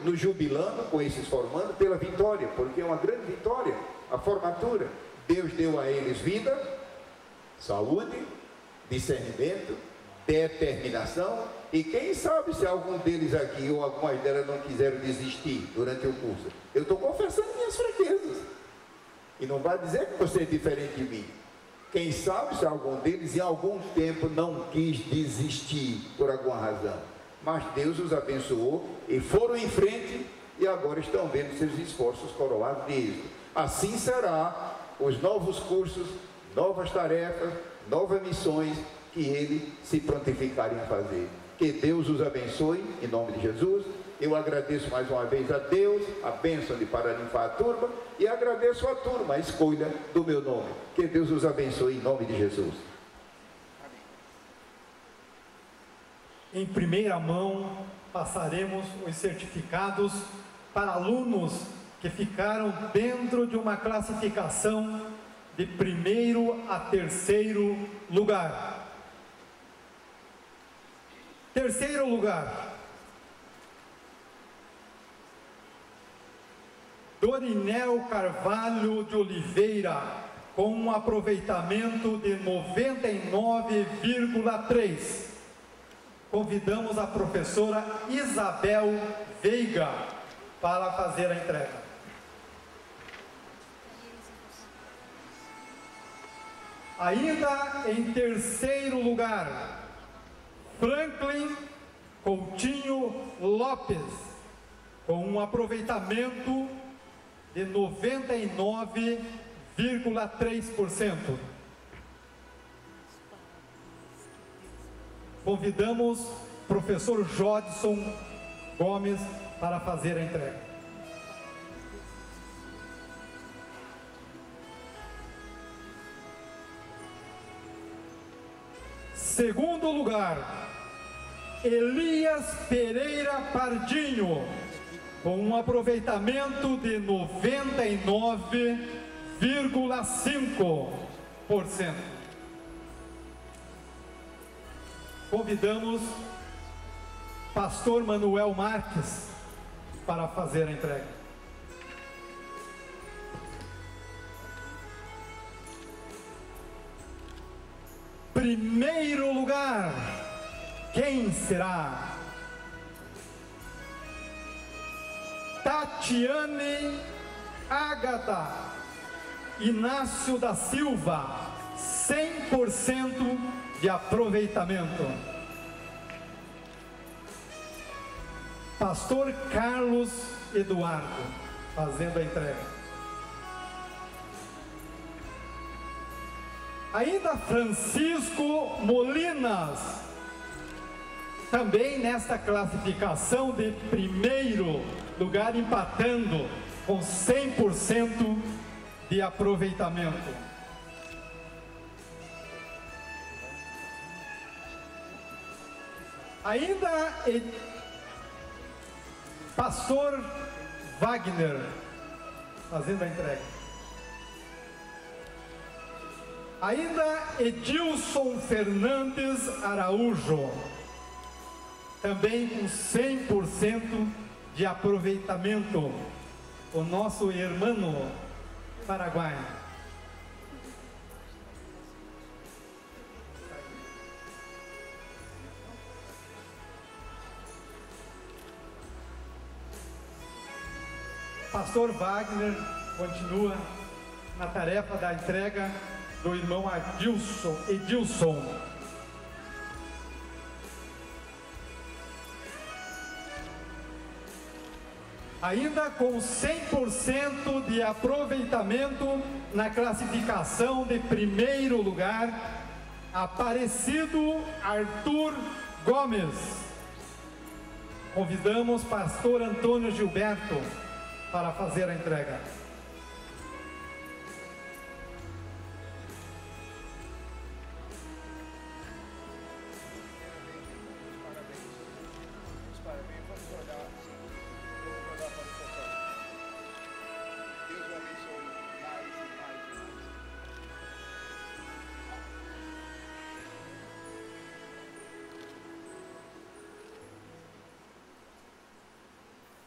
nos jubilando com esses formando pela vitória, porque é uma grande vitória, a formatura. Deus deu a eles vida, saúde, discernimento, determinação, e quem sabe se algum deles aqui ou algumas delas não quiseram desistir durante o curso. Eu estou confessando minhas fraquezas, e não vai dizer que você é diferente de mim. Quem sabe se algum deles em algum tempo não quis desistir por alguma razão, mas Deus os abençoou e foram em frente e agora estão vendo seus esforços coroados de êxito. Assim será os novos cursos, novas tarefas, novas missões que ele se prontificarem a fazer. Que Deus os abençoe, em nome de Jesus. Eu agradeço mais uma vez a Deus, a bênção de Paralimpar a turma, e agradeço à turma a escolha do meu nome. Que Deus os abençoe, em nome de Jesus. Em primeira mão, passaremos os certificados para alunos que ficaram dentro de uma classificação de 1º a 3º lugar. 3º lugar, Dorinel Carvalho de Oliveira, com um aproveitamento de 99,3. Convidamos a professora Isabel Veiga para fazer a entrega. Ainda em 3º lugar, Franklin Coutinho Lopes, com um aproveitamento de 99,3%. Convidamos o professor Jodson Gomes para fazer a entrega. Segundo lugar, Elias Pereira Pardinho, com um aproveitamento de 99,5%. Convidamos pastor Manuel Marques para fazer a entrega. Primeiro lugar, quem será? Tatiane Ágata Inácio da Silva, 100% de aproveitamento. Pastor Carlos Eduardo, fazendo a entrega. Ainda Francisco Molinas, também nesta classificação de 1º lugar, empatando com 100% de aproveitamento. Ainda pastor Wagner, fazendo a entrega. Ainda Edilson Fernandes Araújo, também com 100% de aproveitamento, o nosso irmão Paraguai. Pastor Wagner continua na tarefa da entrega do irmão Edilson. Ainda com 100% de aproveitamento na classificação de 1º lugar, Aparecido Arthur Gomes. Convidamos pastor Antônio Gilberto para fazer a entrega.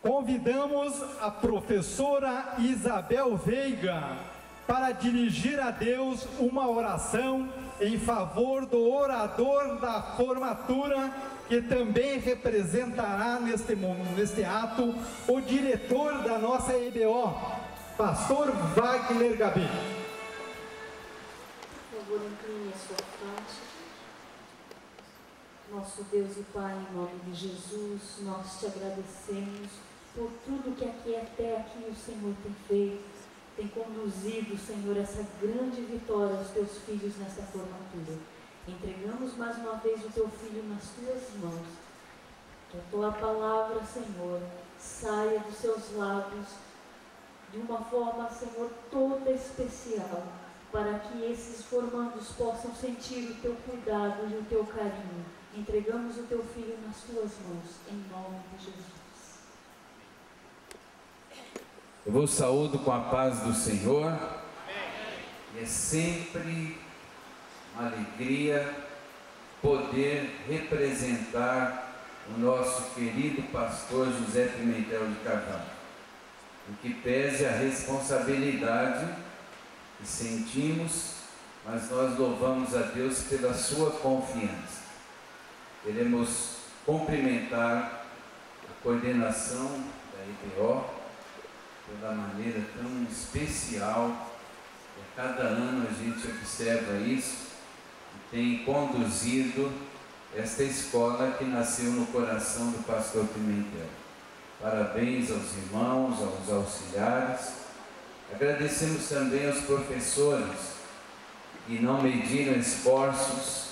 convidamos a professora Isabel Veiga para dirigir a Deus uma oração em favor do orador da formatura, que também representará neste ato o diretor da nossa EBO, pastor Wagner Gabi. Por favor, incline a sua fronte. Nosso Deus e Pai, em nome de Jesus, nós te agradecemos por tudo que até aqui o Senhor tem feito, tem conduzido, Senhor, essa grande vitória aos teus filhos nessa formatura. Entregamos mais uma vez o teu filho nas tuas mãos. Que a tua palavra, Senhor, saia dos seus lábios de uma forma, Senhor, toda especial, para que esses formandos possam sentir o teu cuidado e o teu carinho. Entregamos o teu filho nas tuas mãos, em nome de Jesus. Eu vos saúdo com a paz do Senhor. E é sempre uma alegria poder representar o nosso querido pastor José Pimentel de Carvalho, em que pese a responsabilidade que sentimos, mas nós louvamos a Deus pela sua confiança. Queremos cumprimentar a coordenação da IBO pela maneira tão especial, que a cada ano a gente observa isso, e tem conduzido esta escola que nasceu no coração do pastor Pimentel. Parabéns aos irmãos, aos auxiliares. Agradecemos também aos professores que não mediram esforços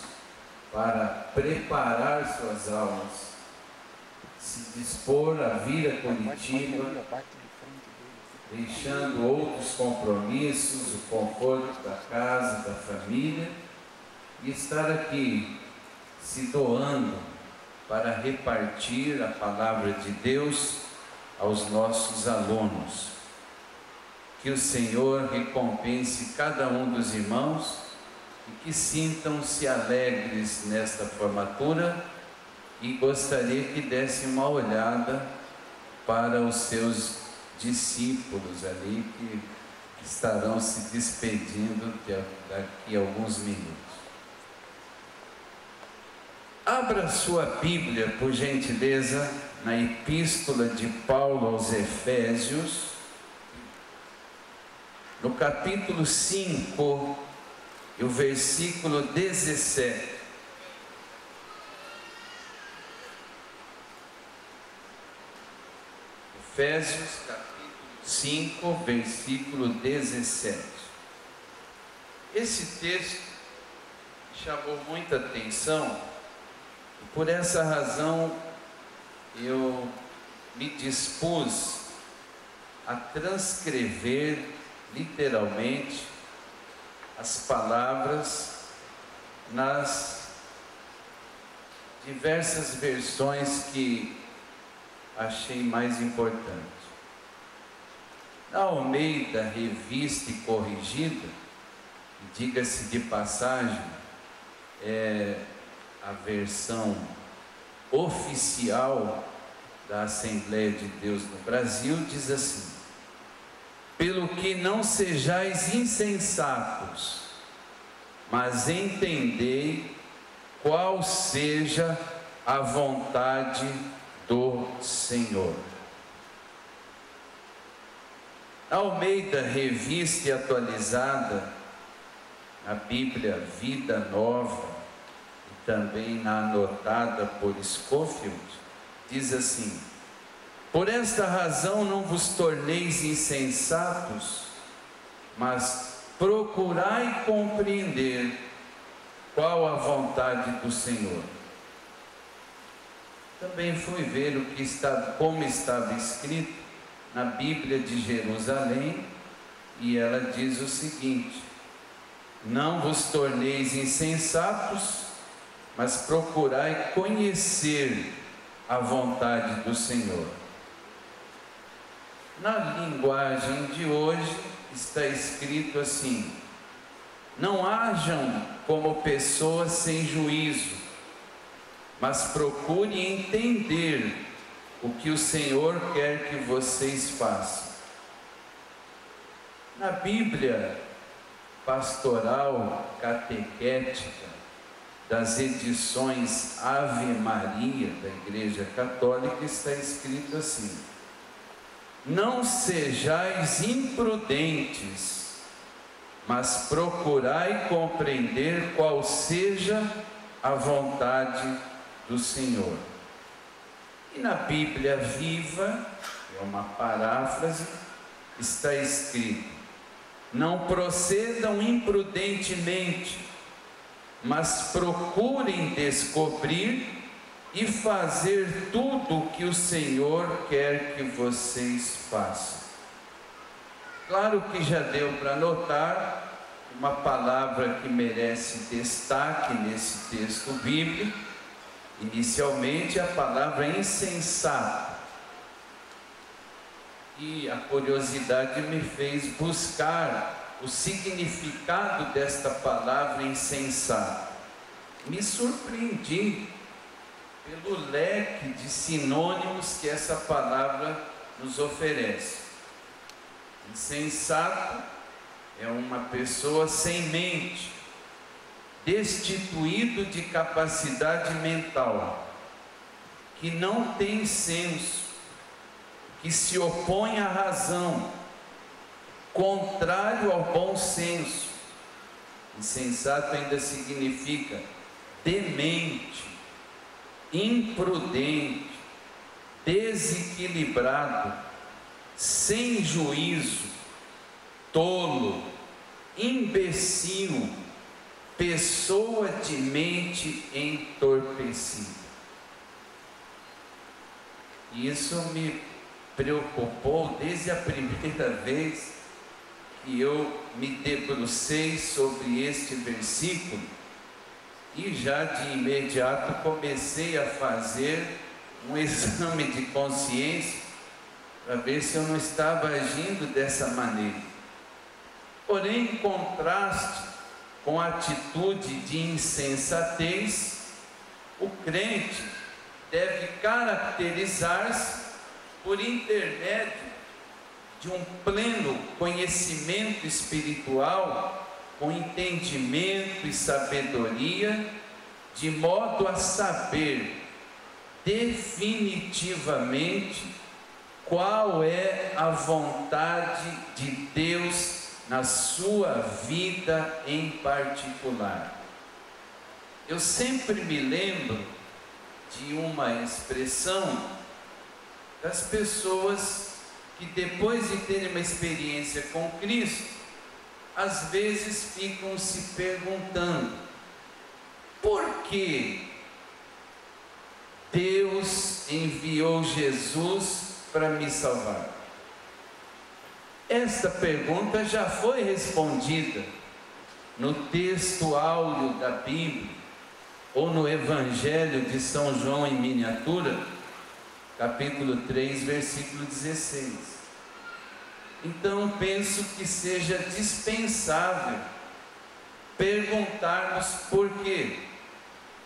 para preparar suas aulas, se dispor a vir a Curitiba, deixando outros compromissos, o conforto da casa, da família, e estar aqui se doando para repartir a palavra de Deus aos nossos alunos. Que o Senhor recompense cada um dos irmãos e que sintam-se alegres nesta formatura, e gostaria que dessem uma olhada para os seus discípulos ali que estarão se despedindo daqui a alguns minutos. Abra sua Bíblia, por gentileza, na Epístola de Paulo aos Efésios, no capítulo 5, e o versículo 17. Efésios, capítulo 5, versículo 17. Esse texto chamou muita atenção, e por essa razão eu me dispus a transcrever literalmente as palavras nas diversas versões que achei mais importante. Na Almeida Revista e Corrigida, diga-se de passagem, é a versão oficial da Assembleia de Deus no Brasil, diz assim: pelo que não sejais insensatos, mas entendei qual seja a vontade do Senhor. Na Almeida Revista e Atualizada, na Bíblia Vida Nova e também na anotada por Scofield, diz assim: por esta razão não vos torneis insensatos, mas procurai compreender qual a vontade do Senhor. Também fui ver como estava escrito na Bíblia de Jerusalém, e ela diz o seguinte: não vos torneis insensatos, mas procurai conhecer a vontade do Senhor. Na linguagem de hoje está escrito assim: não hajam como pessoas sem juízo, mas procure entender o que o Senhor quer que vocês façam. Na Bíblia Pastoral Catequética das edições Ave Maria da Igreja Católica está escrito assim: não sejais imprudentes, mas procurai compreender qual seja a vontade do Senhor. E na Bíblia Viva, é uma paráfrase, está escrito: não procedam imprudentemente, mas procurem descobrir e fazer tudo o que o Senhor quer que vocês façam. Claro que já deu para notar uma palavra que merece destaque nesse texto bíblico. Inicialmente, a palavra insensato. E a curiosidade me fez buscar o significado desta palavra insensato. Me surpreendi pelo leque de sinônimos que essa palavra nos oferece. Insensato é uma pessoa sem mente, destituído de capacidade mental, que não tem senso, que se opõe à razão, contrário ao bom senso. Insensato ainda significa demente, imprudente, desequilibrado, sem juízo, tolo, imbecil, pessoa de mente entorpecida. E isso me preocupou desde a primeira vez que eu me debrucei sobre este versículo, e já de imediato comecei a fazer um exame de consciência para ver se eu não estava agindo dessa maneira. Porém, em contraste com a atitude de insensatez, o crente deve caracterizar-se por intermédio de um pleno conhecimento espiritual, com entendimento e sabedoria, de modo a saber definitivamente qual é a vontade de Deus na sua vida em particular. Eu sempre me lembro de uma expressão das pessoas que, depois de terem uma experiência com Cristo, às vezes ficam se perguntando: por que Deus enviou Jesus para me salvar? Esta pergunta já foi respondida no texto áureo da Bíblia, ou no Evangelho de São João em miniatura, capítulo 3, versículo 16. Então penso que seja dispensável perguntarmos por quê.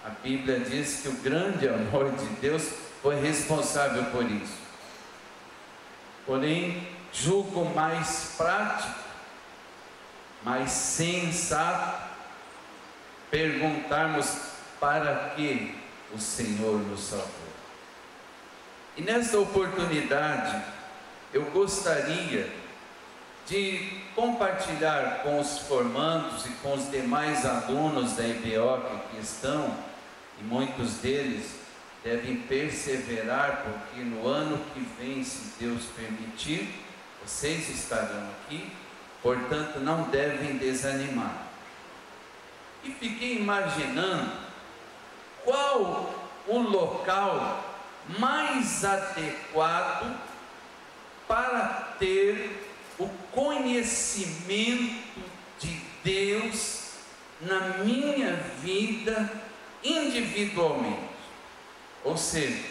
A Bíblia diz que o grande amor de Deus foi responsável por isso. Porém, julgo mais prático, mais sensato, perguntarmos para que o Senhor nos salvou. E nesta oportunidade, eu gostaria de compartilhar com os formandos e com os demais alunos da EBO que aqui estão, e muitos deles devem perseverar, porque no ano que vem, se Deus permitir, vocês estarão aqui, portanto não devem desanimar. E fiquei imaginando qual o local mais adequado para ter o conhecimento de Deus na minha vida individualmente. Ou seja,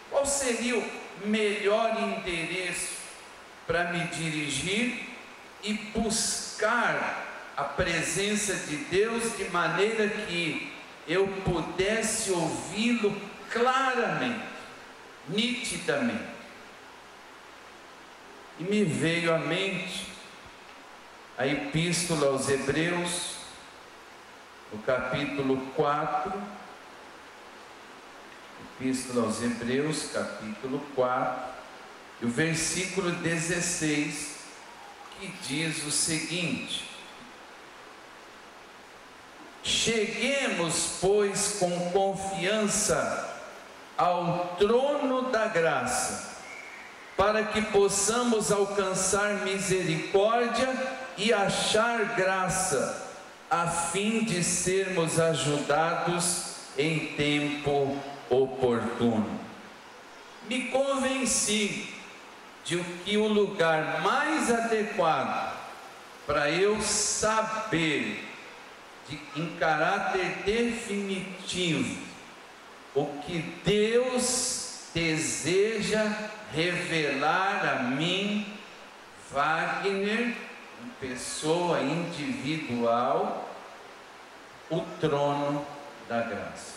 qual seria o melhor endereço para me dirigir e buscar a presença de Deus de maneira que eu pudesse ouvi-lo claramente? nitidamente. E me veio à mente a Epístola aos Hebreus, no capítulo 4, Epístola aos Hebreus, capítulo 4, e o versículo 16, que diz o seguinte: cheguemos, pois, com confiança ao trono da graça, para que possamos alcançar misericórdia e achar graça, a fim de sermos ajudados em tempo oportuno. Me convenci de que o lugar mais adequado para eu saber, em caráter definitivo, o que Deus deseja revelar a mim, Wagner, pessoa individual, o trono da graça.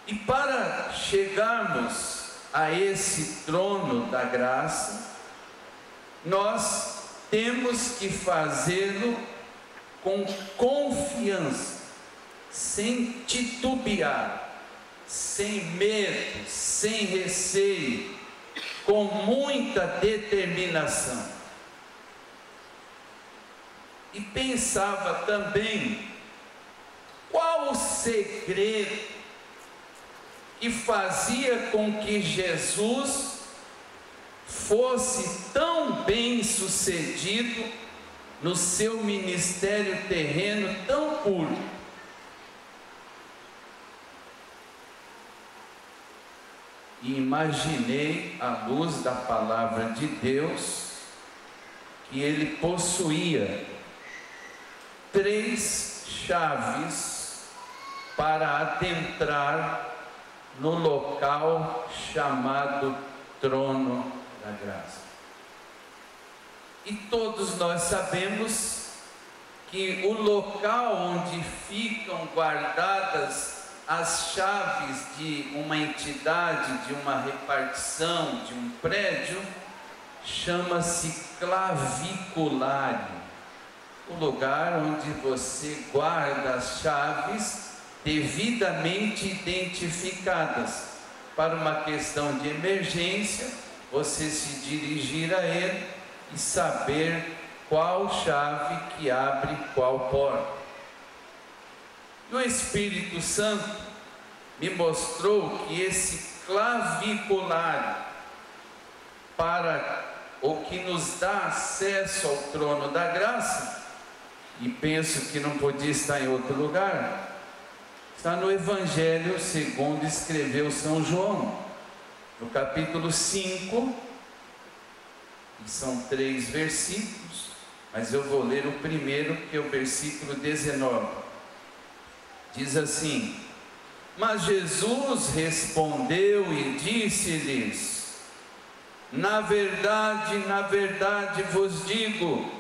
E para chegarmos a esse trono da graça, nós temos que fazê-lo com confiança, sem titubear, sem medo, sem receio, com muita determinação. E pensava também, qual o segredo que fazia com que Jesus fosse tão bem sucedido no seu ministério terreno tão puro? E imaginei, à luz da palavra de Deus, que ele possuía 3 chaves para adentrar no local chamado trono da graça. E todos nós sabemos que o local onde ficam guardadas as chaves de uma entidade, de uma repartição, de um prédio, chama-se claviculário. O lugar onde você guarda as chaves devidamente identificadas. Para uma questão de emergência, você se dirigir a ele e saber qual chave que abre qual porta. E o Espírito Santo me mostrou que esse claviculário, para o que nos dá acesso ao trono da graça, e penso que não podia estar em outro lugar, está no Evangelho segundo escreveu São João, no capítulo 5, e são 3 versículos, mas eu vou ler o primeiro, que é o versículo 19. Diz assim: mas Jesus respondeu e disse-lhes: na verdade vos digo,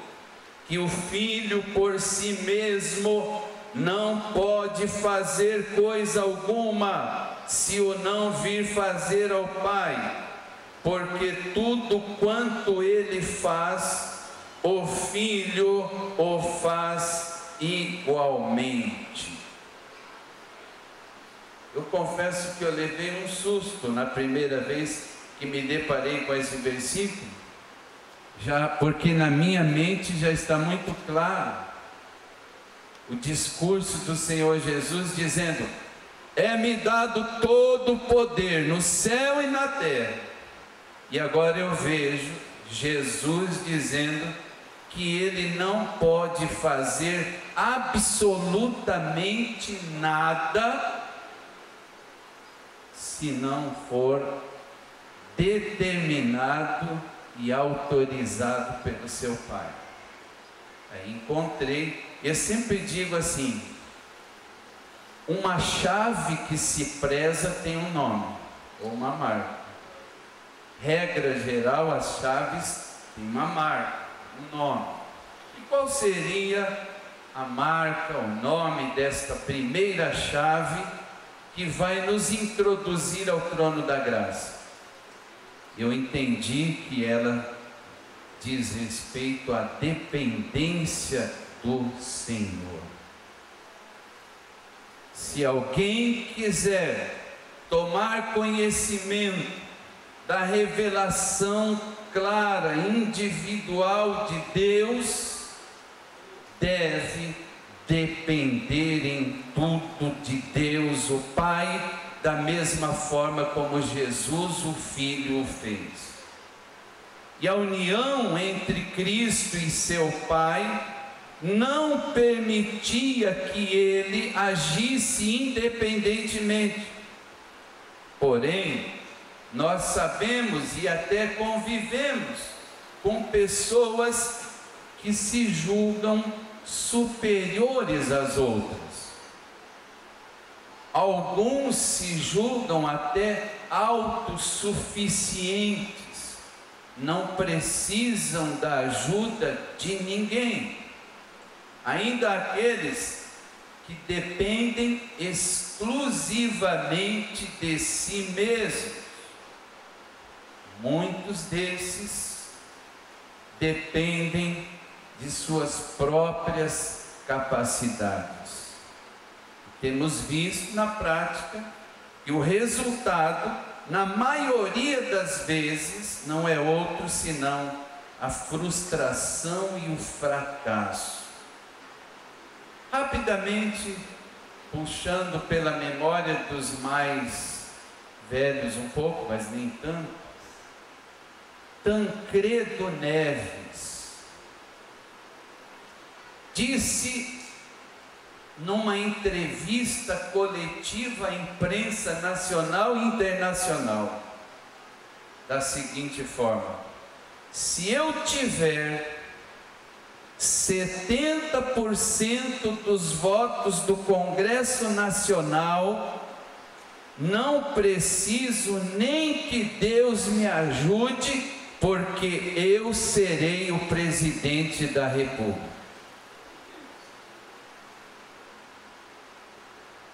que o Filho por si mesmo não pode fazer coisa alguma, se o não vir fazer ao Pai, porque tudo quanto ele faz, o Filho o faz igualmente. Eu confesso que eu levei um susto na primeira vez que me deparei com esse versículo, porque na minha mente já está muito claro o discurso do Senhor Jesus dizendo: é-me dado todo o poder no céu e na terra. E agora eu vejo Jesus dizendo que ele não pode fazer absolutamente nada se não for determinado e autorizado pelo seu Pai. Aí encontrei, eu sempre digo assim, uma chave que se preza tem um nome, ou uma marca. Regra geral, as chaves têm uma marca, um nome. E qual seria a marca, o nome desta primeira chave que vai nos introduzir ao trono da graça. Eu entendi que ela diz respeito à dependência do Senhor. Se alguém quiser tomar conhecimento da revelação clara, individual de Deus, deve depender em tudo de Deus, o Pai, da mesma forma como Jesus, o Filho, o fez. E a união entre Cristo e seu Pai não permitia que ele agisse independentemente. Porém, nós sabemos e até convivemos com pessoas que se julgam superiores às outras. Alguns se julgam até autossuficientes, não precisam da ajuda de ninguém. Ainda aqueles que dependem exclusivamente de si mesmos. Muitos desses dependem de suas próprias capacidades. Temos visto na prática que o resultado, na maioria das vezes, não é outro senão a frustração e o fracasso. Rapidamente, puxando pela memória dos mais velhos um pouco, mas nem tanto, Tancredo Neves disse numa entrevista coletiva à imprensa nacional e internacional da seguinte forma: se eu tiver 70% dos votos do Congresso Nacional, não preciso nem que Deus me ajude, porque eu serei o presidente da República.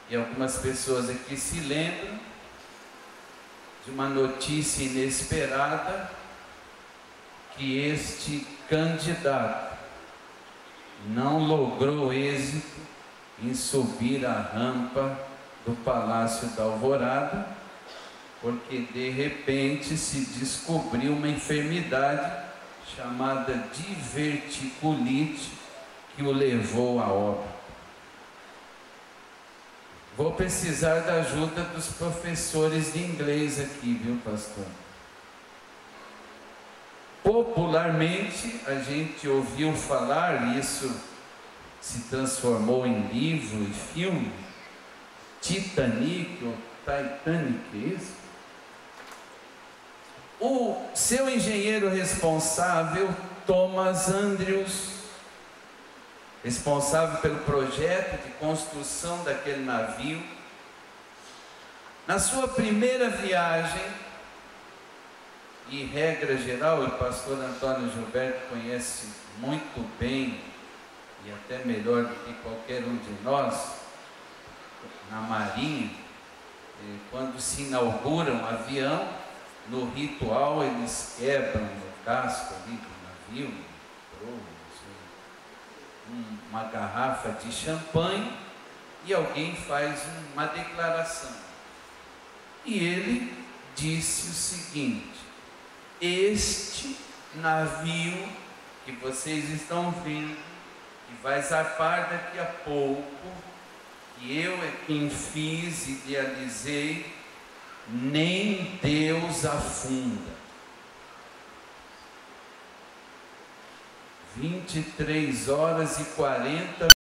E algumas pessoas aqui se lembram de uma notícia inesperada, que este candidato não logrou êxito em subir a rampa do Palácio da Alvorada, porque de repente se descobriu uma enfermidade chamada diverticulite que o levou à óbito. Vou precisar da ajuda dos professores de inglês aqui, viu, pastor? Popularmente, a gente ouviu falar, isso se transformou em livro e filme, Titanic, ou Titanic, isso? O seu engenheiro responsável, Thomas Andrews, responsável pelo projeto de construção daquele navio, na sua primeira viagem, e regra geral, o pastor Antônio Gilberto conhece muito bem, e até melhor do que qualquer um de nós, na Marinha, quando se inaugura um avião, no ritual eles quebram o casco ali do navio, uma garrafa de champanhe, e alguém faz uma declaração. E ele disse o seguinte: este navio que vocês estão vendo, que vai zarpar daqui a pouco, que eu é quem fiz, idealizei, nem Deus afunda. 23 horas e 40